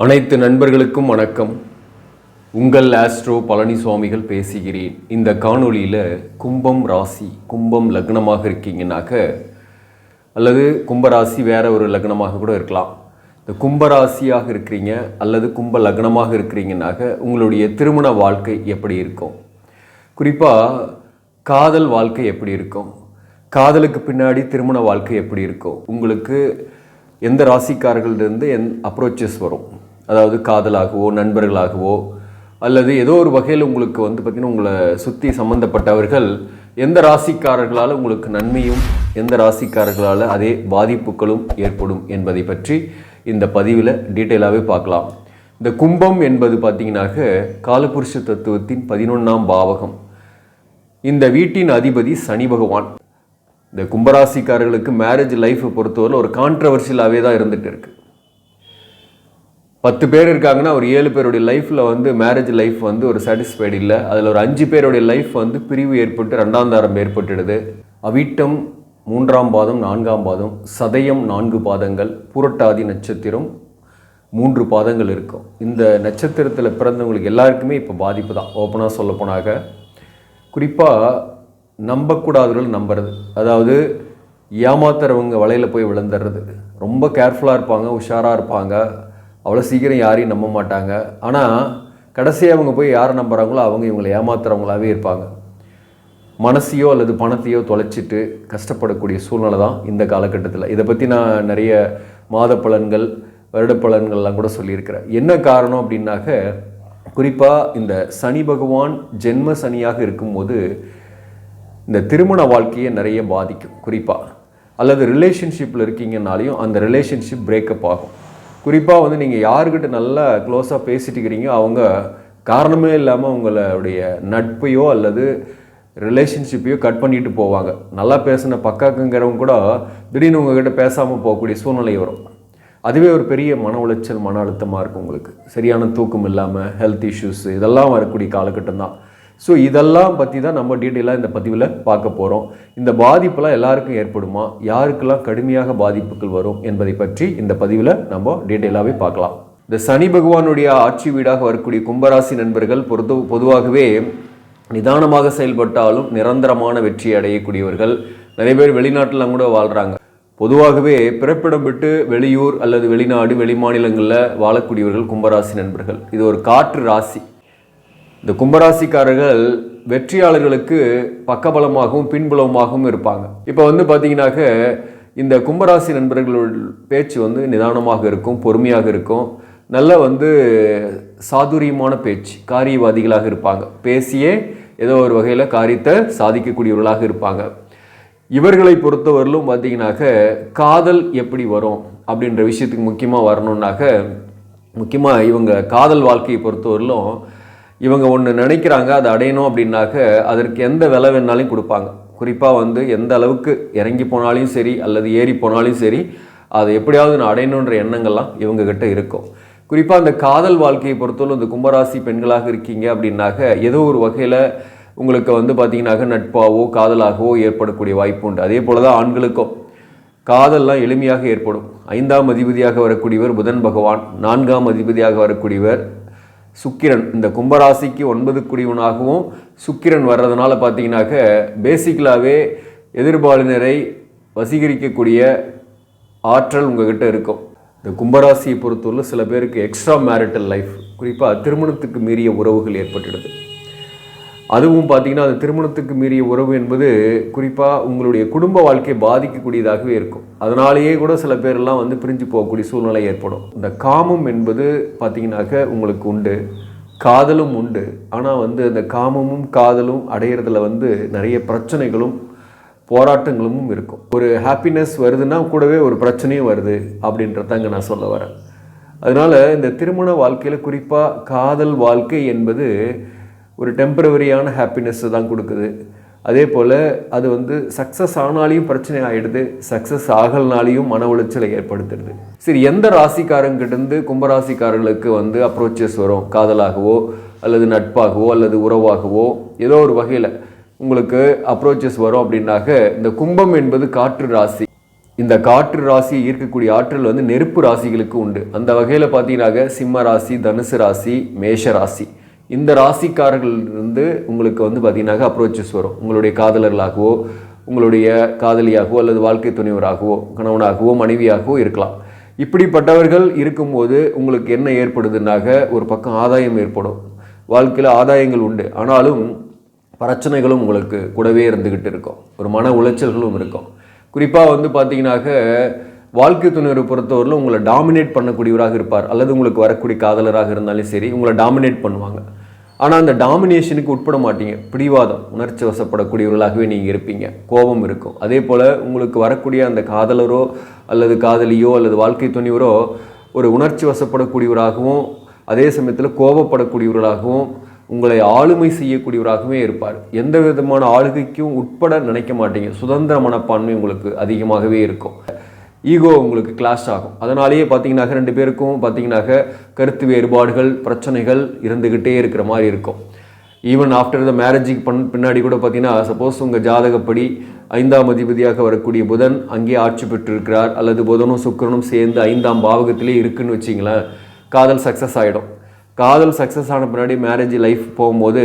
அனைத்து நண்பர்களுக்கும் வணக்கம். உங்கள் ஆஸ்ட்ரோ பழனிசுவாமிகள் பேசுகிறேன். இந்த காணொளியில் கும்பம் ராசி, கும்பம் லக்னமாக இருக்கீங்கன்னாக்க, அல்லது கும்பராசி வேற ஒரு லக்னமாக கூட இருக்கலாம். இந்த கும்பராசியாக இருக்கிறீங்க அல்லது கும்ப லக்னமாக இருக்கிறீங்கன்னாக்க உங்களுடைய திருமண வாழ்க்கை எப்படி இருக்கும், குறிப்பாக காதல் வாழ்க்கை எப்படி இருக்கும், காதலுக்கு பின்னாடி திருமண வாழ்க்கை எப்படி இருக்கும், உங்களுக்கு எந்த ராசிக்காரர்களிருந்து அப்ரோச்சஸ் வரும், அதாவது காதலாகவோ நண்பர்களாகவோ அல்லது ஏதோ ஒரு வகையில் உங்களுக்கு பார்த்திங்கன்னா உங்களை சுற்றி சம்மந்தப்பட்டவர்கள் எந்த ராசிக்காரர்களால் உங்களுக்கு நன்மையும் எந்த ராசிக்காரர்களால் அதே பாதிப்புகளும் ஏற்படும் என்பதை பற்றி இந்த பதிவில் டீட்டெயிலாகவே பார்க்கலாம். இந்த கும்பம் என்பது பார்த்திங்கனாக்க காலபுருஷ தத்துவத்தின் 11ஆம் பாவகம். இந்த வீட்டின் அதிபதி சனி பகவான். இந்த கும்பராசிக்காரர்களுக்கு மேரேஜ் லைஃப்பை பொறுத்தவரை ஒரு கான்ட்ரவர்ஷியலாகவே தான் இருந்துகிட்டு இருக்குது. 10 பேர் இருக்காங்கன்னா ஒரு 7 பேருடைய லைஃப்பில் மேரேஜ் லைஃப் ஒரு சாட்டிஸ்ஃபைடு இல்லை. அதில் ஒரு 5 பேருடைய லைஃப் பிரிவு ஏற்பட்டு 2ஆம் தாரம் ஏற்பட்டுடுது. அவிட்டம் 3ஆம் பாதம் 4ஆம் பாதம், சதயம் 4 பாதங்கள், புரட்டாதி நட்சத்திரம் 3 பாதங்கள் இருக்கும். இந்த நட்சத்திரத்தில் பிறந்தவங்களுக்கு எல்லாருக்குமே இப்போ பாதிப்பு தான். ஓப்பனாக சொல்ல போனாக்க குறிப்பாக நம்பக்கூடாதவர்கள் நம்புறது, அதாவது ஏமாத்துறவங்க வலையில் போய் விழுந்துடுறது. ரொம்ப கேர்ஃபுல்லாக இருப்பாங்க, உஷாராக இருப்பாங்க, அவ்வளோ சீக்கிரம் யாரையும் நம்ப மாட்டாங்க. ஆனால் கடைசியாக அவங்க போய் யாரை நம்புகிறாங்களோ அவங்க இவங்களை ஏமாத்துறவங்களாகவே இருப்பாங்க. மனசையோ அல்லது பணத்தையோ தொலைச்சிட்டு கஷ்டப்படக்கூடிய சூழ்நிலை தான் இந்த காலகட்டத்தில். இதை பற்றி நான் நிறைய மாத பலன்கள் வருட பலன்கள்லாம் கூட சொல்லியிருக்கிறேன். என்ன காரணம் அப்படின்னாக்க, குறிப்பாக இந்த சனி பகவான் ஜென்ம சனியாக இருக்கும்போது இந்த திருமண வாழ்க்கையை நிறைய பாதிக்கும். குறிப்பாக அல்லது ரிலேஷன்ஷிப்பில் இருக்கீங்கன்னாலையும் அந்த ரிலேஷன்ஷிப் பிரேக்கப் ஆகும். குறிப்பாக நீங்கள் யாருக்கிட்ட நல்லா க்ளோஸாக பேசிட்டு இருக்கிறீங்க, அவங்க காரணமே இல்லாமல் உங்களுடைய நட்பையோ அல்லது ரிலேஷன்ஷிப்பையோ கட் பண்ணிட்டு போவாங்க. நல்லா பேசின பக்காக்குங்கிறவங்க கூட திடீர்னு உங்ககிட்ட பேசாமல் போகக்கூடிய சூழ்நிலை வரும். அதுவே ஒரு பெரிய மன உளைச்சல், மன அழுத்தமாக இருக்கும். உங்களுக்கு சரியான தூக்கம் இல்லாமல் ஹெல்த் இஷ்யூஸ் இதெல்லாம் வரக்கூடிய காலகட்டம் தான். ஸோ இதெல்லாம் பற்றி தான் நம்ம டீட்டெயிலாக இந்த பதிவில் பார்க்க போகிறோம். இந்த பாதிப்பெல்லாம் எல்லாருக்கும் ஏற்படுமா, யாருக்கெல்லாம் கடுமையாக பாதிப்புகள் வரும் என்பதை பற்றி இந்த பதிவில் நம்ம டீட்டெயிலாகவே பார்க்கலாம். இந்த சனி பகவானுடைய ஆட்சி வீடாக வரக்கூடிய கும்பராசி நண்பர்கள் பொதுவாகவே நிதானமாக செயல்பட்டாலும் நிரந்தரமான வெற்றி அடையக்கூடியவர்கள். நிறைய பேர் வெளிநாட்டில் கூட வாழ்கிறாங்க. பொதுவாகவே பிறப்பிடம் விட்டு வெளியூர் அல்லது வெளிநாடு வெளிமாநிலங்களில் வாழக்கூடியவர்கள் கும்பராசி நண்பர்கள். இது ஒரு காற்று ராசி. இந்த கும்பராசிக்காரர்கள் வெற்றியாளர்களுக்கு பக்கபலமாகவும் பின்புலமாகவும் இருப்பாங்க. இப்போ பார்த்தீங்கன்னாக்க இந்த கும்பராசி நண்பர்களோட பேச்சு நிதானமாக இருக்கும், பொறுமையாக இருக்கும், நல்ல சாதுரியமான பேச்சு, காரியவாதிகளாக இருப்பாங்க. பேசியே ஏதோ ஒரு வகையில் காரியத்தை சாதிக்கக்கூடியவர்களாக இருப்பாங்க. இவர்களை பொறுத்தவரையிலும் பார்த்தீங்கன்னாக்க காதல் எப்படி வரும் அப்படின்ற விஷயத்துக்கு முக்கியமாக வரணுன்னாக்க, முக்கியமாக இவங்க காதல் வாழ்க்கையை பொறுத்தவரையிலும் இவங்க ஒன்று நினைக்கிறாங்க, அதை அடையணும் அப்படின்னாக்க அதற்கு எந்த விலை வேணாலும் கொடுப்பாங்க. குறிப்பாக எந்த அளவுக்கு இறங்கி போனாலும் சரி அல்லது ஏறி போனாலும் சரி, அதை எப்படியாவது நான் அடையணுன்ற எண்ணங்கள்லாம் இவங்ககிட்ட இருக்கும். குறிப்பாக அந்த காதல் வாழ்க்கையை பொறுத்தவரை இந்த கும்பராசி பெண்களாக இருக்கீங்க அப்படின்னாக்க ஏதோ ஒரு வகையில் உங்களுக்கு பார்த்தீங்கன்னாக்க நட்பாகவோ காதலாகவோ ஏற்படக்கூடிய வாய்ப்பு உண்டு. அதே போல் தான் ஆண்களுக்கும் காதல்லாம் எளிமையாக ஏற்படும். 5ஆம் அதிபதியாக வரக்கூடியவர் புதன் பகவான், 4ஆம் அதிபதியாக வரக்கூடியவர் சுக்கிரன். இந்த கும்பராசிக்கு 9 குடிவனாகவும் சுக்கிரன் வர்றதுனால பார்த்தீங்கன்னாக்க பேசிக்கலாகவே எதிர்பாலினரை வசீகரிக்கக்கூடிய ஆற்றல் உங்ககிட்ட இருக்கும். இந்த கும்பராசியை பொறுத்தவரை சில பேருக்கு எக்ஸ்ட்ரா மேரிட்டல் லைஃப், குறிப்பாக திருமணத்துக்கு மீறிய உறவுகள் ஏற்பட்டுடுது. அதுவும் பார்த்தீங்கன்னா அந்த திருமணத்துக்கு மீறிய உறவு என்பது குறிப்பாக உங்களுடைய குடும்ப வாழ்க்கையை பாதிக்கக்கூடியதாகவே இருக்கும். அதனாலேயே கூட சில பேரெல்லாம் பிரிஞ்சு போகக்கூடிய சூழ்நிலை ஏற்படும். இந்த காமம் என்பது பார்த்தீங்கன்னாக்க உங்களுக்கு உண்டு, காதலும் உண்டு. ஆனால் அந்த காமமும் காதலும் அடையிறதுல நிறைய பிரச்சனைகளும் போராட்டங்களும் இருக்கும். ஒரு ஹாப்பினஸ் வருதுன்னா கூடவே ஒரு பிரச்சனையும் வருது அப்படின்றதாங்க நான் சொல்ல வரேன். அதனால் இந்த திருமண வாழ்க்கையில் குறிப்பாக காதல் வாழ்க்கை என்பது ஒரு டெம்பரவரியான ஹாப்பினஸ்ஸை தான் கொடுக்குது. அதே போல் அது சக்ஸஸ் ஆனாலையும் பிரச்சனை ஆகிடுது, சக்ஸஸ் ஆகலனாலையும் மன உளைச்சலை ஏற்படுத்துறது. சரி, எந்த ராசிக்காரங்கிட்டேருந்து கும்பராசிக்காரர்களுக்கு அப்ரோச்சஸ் வரும், காதலாகவோ அல்லது நட்பாகவோ அல்லது உறவாகவோ ஏதோ ஒரு வகையில் உங்களுக்கு அப்ரோச்சஸ் வரும் அப்படின்னாக்க, இந்த கும்பம் என்பது காற்று ராசி. இந்த காற்று ராசியை ஈர்க்கக்கூடிய ஆற்றல் வந்து நெருப்பு ராசிகளுக்கு உண்டு. அந்த வகையில் பார்த்தீங்கன்னாக்க சிம்ம ராசி, தனுசு ராசி, மேஷ ராசி, இந்த ராசிக்காரர்கள் வந்து உங்களுக்கு வந்து பார்த்தீங்கன்னாக்க அப்ரோச்சஸ் வரும். உங்களுடைய காதலர்களாகவோ, உங்களுடைய காதலியாகவோ, அல்லது வாழ்க்கை துணைவராகவோ, கணவனாகவோ, மனைவியாகவோ இருக்கலாம். இப்படிப்பட்டவர்கள் இருக்கும்போது உங்களுக்கு என்ன ஏற்படுதுன்னாக, ஒரு பக்கம் ஆதாயம் ஏற்படும். வாழ்க்கையில் ஆதாயங்கள் உண்டு, ஆனாலும் பிரச்சனைகளும் உங்களுக்கு கூடவே இருந்துக்கிட்டு இருக்கும். ஒரு மன உளைச்சல்களும் இருக்கும். குறிப்பாக வந்து பார்த்தீங்கன்னாக்க வாழ்க்கை துணைவரை பொறுத்தவரையிலும் உங்களை டாமினேட் பண்ணக்கூடியவராக இருப்பார். அல்லது உங்களுக்கு வரக்கூடிய காதலராக இருந்தாலும் சரி, உங்களை டாமினேட் பண்ணுவாங்க. ஆனால் அந்த டாமினேஷனுக்கு உட்பட மாட்டீங்க. பிடிவாதம், உணர்ச்சி வசப்படக்கூடியவர்களாகவே நீங்கள் இருப்பீங்க. கோபம் இருக்கும். அதே போல் உங்களுக்கு வரக்கூடிய அந்த காதலரோ அல்லது காதலியோ அல்லது வாழ்க்கை துணைவரோ ஒரு உணர்ச்சி வசப்படக்கூடியவராகவும் அதே சமயத்தில் கோபப்படக்கூடியவர்களாகவும் உங்களை ஆளுமை செய்யக்கூடியவராகவே இருப்பார். எந்த விதமான ஆளுகைக்கும் உட்பட நினைக்க மாட்டீங்க. சுதந்திர மனப்பான்மை உங்களுக்கு அதிகமாகவே இருக்கும். ஈகோ உங்களுக்கு கிளாஷ் ஆகும். அதனாலேயே பார்த்தீங்கன்னாக்க 2 பேருக்கும் பார்த்தீங்கன்னாக்க கருத்து வேறுபாடுகள், பிரச்சனைகள் இருந்துக்கிட்டே இருக்கிற மாதிரி இருக்கும். ஈவன் ஆஃப்டர் த மேரேஜுக்கு பின்னாடி கூட பார்த்தீங்கன்னா, சப்போஸ் உங்கள் ஜாதகப்படி 5ஆம் அதிபதியாக வரக்கூடிய புதன் அங்கே ஆட்சி பெற்றிருக்கிறார், அல்லது புதனும் சுக்கிரனும் சேர்ந்து 5ஆம் பாவகத்திலே இருக்குன்னு வச்சிங்களேன், காதல் சக்ஸஸ் ஆகிடும். காதல் சக்ஸஸ் ஆன பின்னாடி மேரேஜ் லைஃப் போகும்போது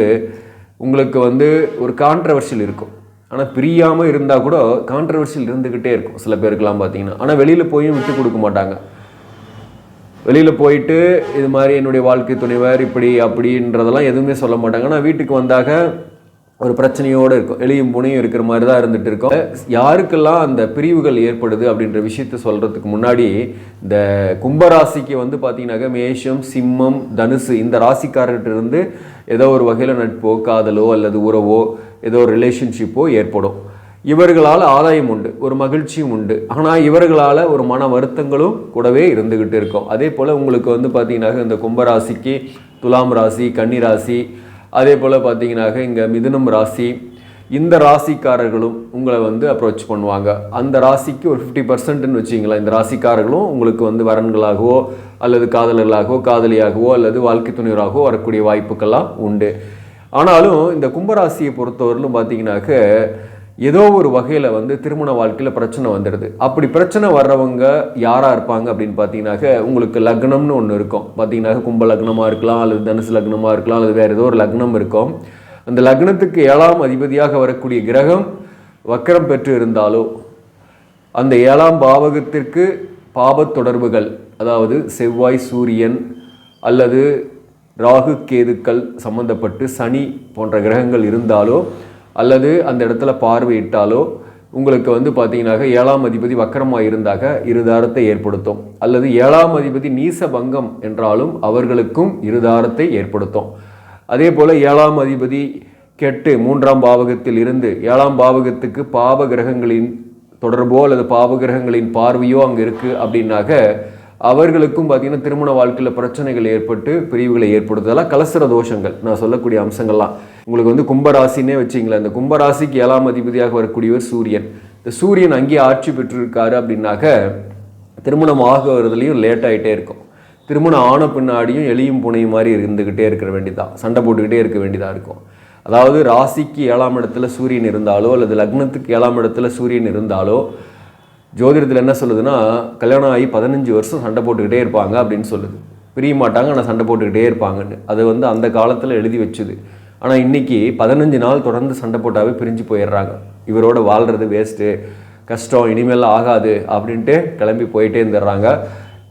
உங்களுக்கு வந்து ஒரு கான்ட்ரவர்ஷியல் இருக்கும். ஆனால் பிரியாமல் இருந்தால் கூட கான்ட்ரவர்ஷியல் இருந்துக்கிட்டே இருக்கும் சில பேருக்கெல்லாம் பார்த்தீங்கன்னா. ஆனால் வெளியில் போயும் விட்டு கொடுக்க மாட்டாங்க. வெளியில் போயிட்டு இது மாதிரி என்னுடைய வாழ்க்கை துணைவர் இப்படி அப்படின்றதெல்லாம் எதுவுமே சொல்ல மாட்டாங்க. ஆனால் வீட்டுக்கு வந்தாக ஒரு பிரச்சனையோடு இருக்கும். எளியும் புனையும் இருக்கிற மாதிரி தான் இருந்துகிட்டு இருக்கோம். யாருக்கெல்லாம் அந்த பிரிவுகள் ஏற்படுது அப்படின்ற விஷயத்த சொல்கிறதுக்கு முன்னாடி, இந்த கும்பராசிக்கு வந்து பார்த்தீங்கன்னாக்க மேஷம், சிம்மம், தனுசு இந்த ராசிக்காரர்கிட்ட இருந்து ஏதோ ஒரு வகையில் நட்போ, காதலோ அல்லது உறவோ, ஏதோ ஒரு ரிலேஷன்ஷிப்போ ஏற்படும். இவர்களால் ஆதாயம் உண்டு, ஒரு மகிழ்ச்சியும் உண்டு. ஆனால் இவர்களால் ஒரு மன வருத்தங்களும் கூடவே இருந்துக்கிட்டு இருக்கும். அதே போல் உங்களுக்கு வந்து பார்த்தீங்கன்னாக்க இந்த கும்பராசிக்கு துலாம் ராசி, கன்னி ராசி, அதே போல் பார்த்தீங்கன்னாக்க இங்கே மிதுனம் ராசி, இந்த ராசிக்காரர்களும் உங்களை வந்து அப்ரோச் பண்ணுவாங்க. அந்த ராசிக்கு ஒரு 50%ன்னு வச்சிங்களேன். இந்த ராசிக்காரர்களும் உங்களுக்கு வந்து வரன்களாகவோ அல்லது காதலர்களாகவோ, காதலியாகவோ அல்லது வாழ்க்கை துணைவராகவோ வரக்கூடிய வாய்ப்புக்கெல்லாம் உண்டு. ஆனாலும் இந்த கும்பராசியை பொறுத்தவரையிலும் பார்த்தீங்கன்னாக்க ஏதோ ஒரு வகையில் வந்து திருமண வாழ்க்கையில் பிரச்சனை வந்துடுது. அப்படி பிரச்சனை வர்றவங்க யாராக இருப்பாங்க அப்படின்னு பார்த்தீங்கன்னாக்க, உங்களுக்கு லக்னம்னு ஒன்று இருக்கும். பார்த்தீங்கன்னாக்க கும்ப லக்னமாக இருக்கலாம், அல்லது தனுசு லக்னமாக இருக்கலாம், அல்லது வேறு ஏதோ ஒரு லக்னம் இருக்கும். அந்த லக்னத்துக்கு 7ஆம் அதிபதியாக வரக்கூடிய கிரகம் வக்கரம் பெற்று இருந்தாலோ, அந்த 7ஆம் பாவகத்திற்கு பாபத் தொடர்புகள், அதாவது செவ்வாய், சூரியன் அல்லது ராகு, கேதுக்கள் சம்பந்தப்பட்டு சனி போன்ற கிரகங்கள் இருந்தாலோ, அல்லது அந்த இடத்துல பார்வையிட்டாலோ உங்களுக்கு வந்து பார்த்தீங்கன்னாக்க 7ஆம் அதிபதி வக்கரமாக இருந்தாக இருதாரத்தை ஏற்படுத்தும். அல்லது 7ஆம் அதிபதி நீச பங்கம் என்றாலும் அவர்களுக்கும் இருதாரத்தை ஏற்படுத்தும். அதே போல் 7ஆம் அதிபதி கெட்டு 3ஆம் பாவகத்தில் இருந்து 7ஆம் பாவகத்துக்கு பாவ கிரகங்களின் தொடர்போ அல்லது பாவ கிரகங்களின் பார்வையோ அங்கே இருக்குது அப்படின்னாக்க அவர்களுக்கும் பார்த்தீங்கன்னா திருமண வாழ்க்கையில் பிரச்சனைகள் ஏற்பட்டு பிரிவுகளை ஏற்படுத்துதெல்லாம் கலசர தோஷங்கள். நான் சொல்லக்கூடிய அம்சங்கள்லாம் உங்களுக்கு வந்து கும்பராசினே வச்சிங்களேன். இந்த கும்பராசிக்கு 7ஆம் அதிபதியாக வரக்கூடியவர் சூரியன். இந்த சூரியன் அங்கேயே ஆட்சி பெற்றிருக்காரு அப்படின்னாக்க திருமணம் ஆக வருதுலையும் லேட் ஆகிட்டே இருக்கும். திருமணம் ஆன பின்னாடியும் எளியும் புனையும் மாதிரி இருந்துக்கிட்டே இருக்கிற வேண்டியதான், சண்டை போட்டுக்கிட்டே இருக்க வேண்டியதாக இருக்கும். அதாவது ராசிக்கு 7ஆம் இடத்துல சூரியன் இருந்தாலோ அல்லது லக்னத்துக்கு 7ஆம் இடத்துல சூரியன் இருந்தாலோ ஜோதிடத்தில் என்ன சொல்லுதுன்னா, கல்யாணம் ஆகி 15 வருஷம் சண்டை போட்டுக்கிட்டே இருப்பாங்க அப்படின்னு சொல்லுது. பிரிய மாட்டாங்க, ஆனால் சண்டை போட்டுக்கிட்டே இருப்பாங்கன்னு. அது வந்து அந்த காலத்தில் எழுதி வச்சுது. ஆனால் இன்றைக்கி 15 நாள் தொடர்ந்து சண்டை போட்டாவே பிரிஞ்சு போயிடுறாங்க. இவரோட வாழ்கிறது வேஸ்ட்டு, கஷ்டம், இனிமேல் ஆகாது அப்படின்ட்டு கிளம்பி போயிட்டே இருந்துடுறாங்க.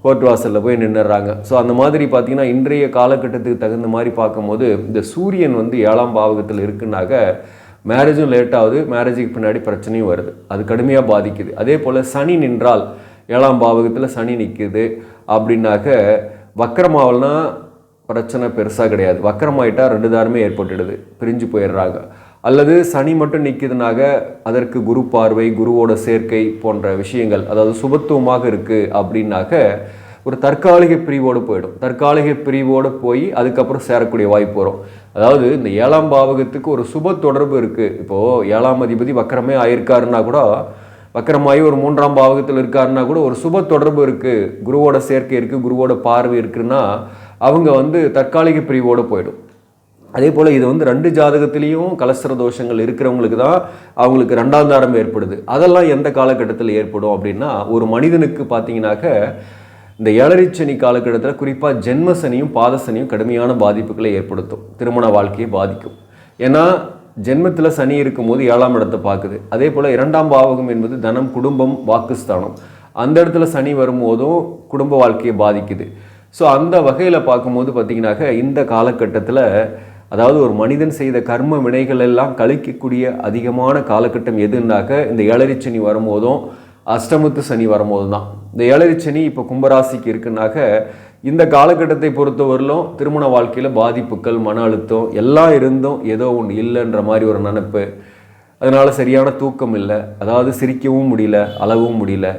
கோர்ட் வாசலில் போய் நின்றுடுறாங்க. ஸோ அந்த மாதிரி பார்த்திங்கன்னா இன்றைய காலகட்டத்துக்கு தகுந்த மாதிரி பார்க்கும்போது இந்த சூரியன் வந்து 7ஆம் பாவகத்தில் இருக்குன்னாக்க மேரேஜும் லேட் ஆகுது, மேரேஜுக்கு பின்னாடி பிரச்சனையும் வருது, அது கடுமையாக பாதிக்குது. அதே போல் சனி நின்றால் 7ஆம் பாவகத்தில் சனி நிற்குது அப்படின்னாக்க வக்கரமாவல்னா பிரச்சனை பெருசாக கிடையாது. வக்கரமாயிட்டா 2 தாருமே ஏற்பட்டுடுது, பிரிஞ்சு போயிடுறாங்க. அல்லது சனி மட்டும் நிற்குதுனாக அதற்கு குரு பார்வை, குருவோட சேர்க்கை போன்ற விஷயங்கள், அதாவது சுபத்துவமாக இருக்குது அப்படின்னாக்க ஒரு தற்காலிக பிரிவோடு போயிடும். தற்காலிக பிரிவோடு போய் அதுக்கப்புறம் சேரக்கூடிய வாய்ப்பு வரும். அதாவது இந்த 7ஆம் பாவகத்துக்கு ஒரு சுப தொடர்பு இருக்குது. இப்போது 7ஆம் அதிபதி வக்கரமே ஆயிருக்காருன்னா கூட, வக்கரமாகி ஒரு 3ஆம் பாவகத்தில் இருக்காருன்னா கூட ஒரு சுப தொடர்பு இருக்குது, குருவோட சேர்க்கை இருக்குது, குருவோட பார்வை இருக்குன்னா அவங்க வந்து தற்காலிக பிரிவோடு போயிடும். அதே போல் இது வந்து 2 ஜாதகத்திலையும் கலஸ்திர தோஷங்கள் இருக்கிறவங்களுக்கு தான் அவங்களுக்கு 2ஆம் தாரம் ஏற்படுது. அதெல்லாம் எந்த காலகட்டத்தில் ஏற்படும் அப்படின்னா, ஒரு மனிதனுக்கு பார்த்தீங்கன்னாக்க இந்த 7ரை சனி காலகட்டத்தில் குறிப்பாக ஜென்ம சனியும் பாத சனியும் கடுமையான பாதிப்புகளை ஏற்படுத்தும், திருமண வாழ்க்கையை பாதிக்கும். ஏன்னா ஜென்மத்தில் சனி இருக்கும்போது 7ஆம் இடத்தை பார்க்குது. அதே போல் 2ஆம் பாவகம் என்பது தனம், குடும்பம், வாக்குஸ்தானம். அந்த இடத்துல சனி வரும்போதும் குடும்ப வாழ்க்கையை பாதிக்குது. ஸோ அந்த வகையில் பார்க்கும்போது பார்த்திங்கனாக்க இந்த காலகட்டத்தில், அதாவது ஒரு மனிதன் செய்த கர்ம வினைகள் எல்லாம் கழிக்கக்கூடிய அதிகமான காலகட்டம் எதுனாக்க இந்த 7ரை சனி வரும்போதும் அஷ்டமத்து சனி வரும்போது தான். இந்த 7ரை சனி இப்போ கும்பராசிக்கு இருக்குனாக்க இந்த காலகட்டத்தை பொறுத்தவரையிலும் திருமண வாழ்க்கையில் பாதிப்புகள், மன அழுத்தம் எல்லாம் இருந்தும் ஏதோ ஒன்று இல்லைன்ற மாதிரி ஒரு நினைப்பு, அதனால் சரியான தூக்கம் இல்லை, அதாவது சிரிக்கவும் முடியல, அளவும் முடியல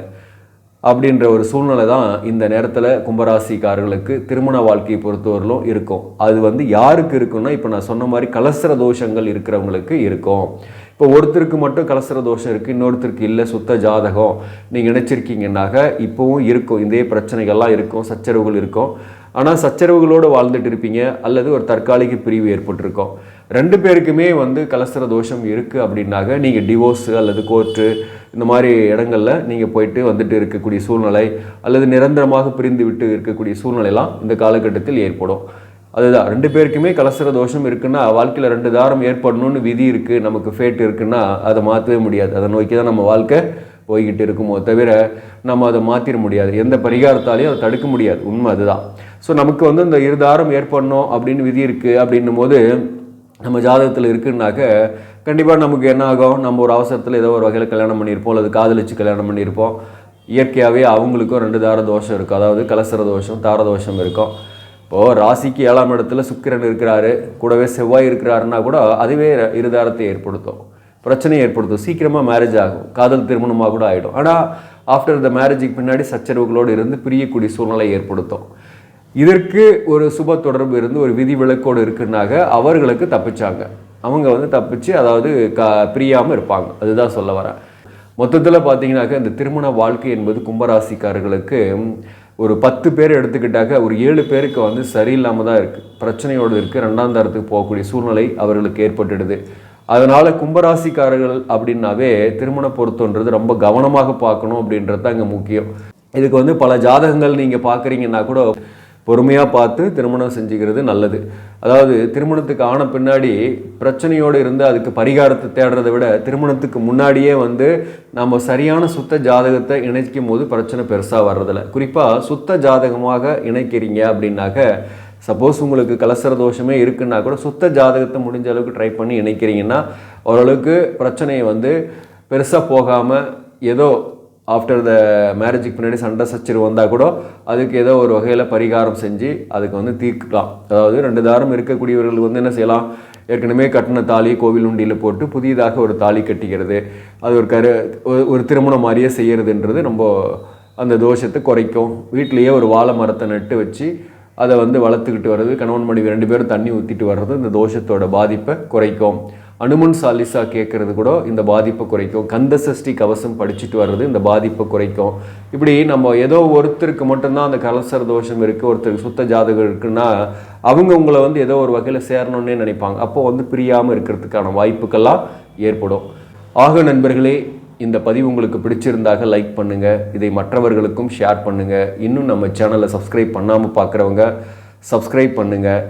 அப்படின்ற ஒரு சூழ்நிலை தான் இந்த நேரத்தில் கும்பராசிக்காரர்களுக்கு திருமண வாழ்க்கையை பொறுத்தவரையிலும் இருக்கும். அது வந்து யாருக்கு இருக்குன்னா, இப்போ நான் சொன்ன மாதிரி கலஸ்திர தோஷங்கள் இருக்கிறவங்களுக்கு இருக்கும். இப்போ ஒருத்தருக்கு மட்டும் கலஸ்திர தோஷம் இருக்குது, இன்னொருத்தருக்கு இல்லை, சுத்த ஜாதகம் நீங்கள் நினச்சிருக்கீங்கன்னாக்க இப்போவும் இருக்கும், இதே பிரச்சனைகள்லாம் இருக்கும், சச்சரவுகள் இருக்கும். ஆனால் சச்சரவுகளோடு வாழ்ந்துட்டு இருப்பீங்க, அல்லது ஒரு தற்காலிக பிரிவு ஏற்பட்டிருக்கும். 2 பேருக்குமே வந்து கலஸ்திர தோஷம் இருக்குது அப்படின்னாக்க நீங்கள் டிவோர்ஸு அல்லது கோர்ட்டு இந்த மாதிரி இடங்களில் நீங்கள் போயிட்டு வந்துட்டு இருக்கக்கூடிய சூழ்நிலை, அல்லது நிரந்தரமாக பிரிந்து விட்டு இருக்கக்கூடிய சூழ்நிலைலாம் இந்த காலகட்டத்தில் ஏற்படும். அதுதான் 2 பேருக்குமே கலஸ்திர தோஷம் இருக்குன்னா, வாழ்க்கையில் 2 தாரம் ஏற்படணும்னு விதி இருக்குது, நமக்கு ஃபேட் இருக்குன்னா அதை மாற்றவே முடியாது. அதை நோக்கி தான் நம்ம வாழ்க்கை போய்கிட்டு இருக்குமோ தவிர நம்ம அதை மாற்றிட முடியாது. எந்த பரிகாரத்தாலையும் அதை தடுக்க முடியாது. உண்மை அதுதான். ஸோ நமக்கு வந்து இந்த 2 தாரம் ஏற்படணும் அப்படின்னு விதி இருக்குது அப்படின்னும் போது நம்ம ஜாதகத்தில் இருக்குன்னாக்க கண்டிப்பாக நமக்கு என்ன ஆகும், நம்ம ஒரு அவசரத்தில் ஏதோ ஒரு வகையில் கல்யாணம் பண்ணியிருப்போம், அல்லது காதலிச்சு கல்யாணம் பண்ணியிருப்போம். இயற்கையாகவே அவங்களுக்கும் 2 தார தோஷம் இருக்கும், அதாவது கலஸ்திர தோஷம், தார தோஷம் இருக்கும். இப்போது ராசிக்கு 7ஆம் இடத்துல சுக்கிரன் இருக்கிறாரு, கூடவே செவ்வாய் இருக்கிறாருன்னா கூட அதுவே 2 தாரத்தை ஏற்படுத்தும், பிரச்சனையை ஏற்படுத்தும். சீக்கிரமாக மேரேஜ் ஆகும், காதல் திருமணமாக கூட ஆகிடும். ஆனால் ஆஃப்டர் த மேரேஜுக்கு பின்னாடி சச்சரவுகளோடு இருந்து பிரியக்கூடிய சூழ்நிலை ஏற்படுத்தும். இதற்கு ஒரு சுப தொடர்பு இருந்து ஒரு விதி விலக்கோடு இருக்குன்னாக அவர்களுக்கு தப்பிச்சாங்க, அவங்க வந்து தப்பிச்சு அதாவது பிரியாமல் இருப்பாங்க. அதுதான் சொல்ல வரேன். மொத்தத்தில் பார்த்தீங்கன்னாக்க இந்த திருமண வாழ்க்கை என்பது கும்பராசிக்காரர்களுக்கு ஒரு 10 பேர் எடுத்துக்கிட்டாக்க ஒரு 7 பேருக்கு வந்து சரியில்லாமல் தான் இருக்குது, பிரச்சனையோடு இருக்குது, 2ஆம் தாரத்துக்கு போகக்கூடிய சூழ்நிலை அவர்களுக்கு ஏற்பட்டுடுது. அதனால் கும்பராசிக்காரர்கள் அப்படின்னாவே திருமண பொருத்தன்றது ரொம்ப கவனமாக பார்க்கணும் அப்படின்றது தான் இங்கே முக்கியம். இதுக்கு வந்து பல ஜாதகங்கள் நீங்கள் பார்க்குறீங்கன்னா கூட பொறுமையாக பார்த்து திருமணம் செஞ்சுக்கிறது நல்லது. அதாவது திருமணத்துக்கு ஆன பின்னாடி பிரச்சனையோடு இருந்து அதுக்கு பரிகாரத்தை தேடுறதை விட திருமணத்துக்கு முன்னாடியே வந்து நம்ம சரியான சுத்த ஜாதகத்தை இணைக்கும் போது பிரச்சனை பெருசாக வர்றதில்ல. குறிப்பாக சுத்த ஜாதகமாக இணைக்கிறீங்க அப்படின்னாக்க, சப்போஸ் உங்களுக்கு கலஸ்திர தோஷமே இருக்குன்னா கூட சுத்த ஜாதகத்தை முடிஞ்ச அளவுக்கு ட்ரை பண்ணி இணைக்கிறீங்கன்னா ஓரளவுக்கு பிரச்சனையை வந்து பெருசாக போகாமல் ஏதோ ஆஃப்டர் த மேரேஜுக்கு பின்னாடி சண்டை சச்சரவு வந்தால் கூட அதுக்கு ஏதோ ஒரு வகையில் பரிகாரம் செஞ்சு அதுக்கு வந்து தீர்க்கலாம். அதாவது 2 தாரம் இருக்கக்கூடியவர்கள் வந்து என்ன செய்யலாம், ஏற்கனவே கட்டின தாலி கோவில் உண்டியில் போட்டு புதியதாக ஒரு தாலி கட்டிக்கிறது, அது ஒரு திருமணம் மாதிரியே செய்கிறதுன்றது ரொம்ப அந்த தோஷத்தை குறைக்கும். வீட்டிலையே ஒரு வாழை மரத்தை நட்டு வச்சு அதை வந்து வளர்த்துக்கிட்டு வர்றது, கணவன் மனைவி 2 பேரும் தண்ணி ஊற்றிட்டு வர்றது இந்த தோஷத்தோட பாதிப்பை குறைக்கும். அனுமன் சாலிசா கேட்குறது கூட இந்த பாதிப்பை குறைக்கும். கந்த சஷ்டி கவசம் படிச்சுட்டு வர்றது இந்த பாதிப்பை குறைக்கும். இப்படி நம்ம ஏதோ ஒருத்தருக்கு மட்டும்தான் அந்த கலசர தோஷம் இருக்குது, ஒருத்தருக்கு சுத்த ஜாதகம் இருக்குன்னா அவங்க உங்களை வந்து ஏதோ ஒரு வகையில் சேரணுன்னே நினைப்பாங்க. அப்போ வந்து பிரியாமல் இருக்கிறதுக்கான வாய்ப்புக்கெல்லாம் ஏற்படும். ஆக நண்பர்களே, இந்த பதிவு உங்களுக்கு பிடிச்சிருந்தாக லைக் பண்ணுங்கள், இதை மற்றவர்களுக்கும் ஷேர் பண்ணுங்கள். இன்னும் நம்ம சேனலை சப்ஸ்கிரைப் பண்ணாமல் பார்க்குறவங்க சப்ஸ்கிரைப் பண்ணுங்கள்,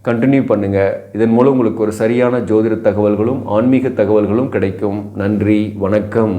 கண்டினியூ பண்ணுங்கள். இதன் மூலம் உங்களுக்கு ஒரு சரியான ஜோதிட தகவல்களும் ஆன்மீக தகவல்களும் கிடைக்கும். நன்றி, வணக்கம்.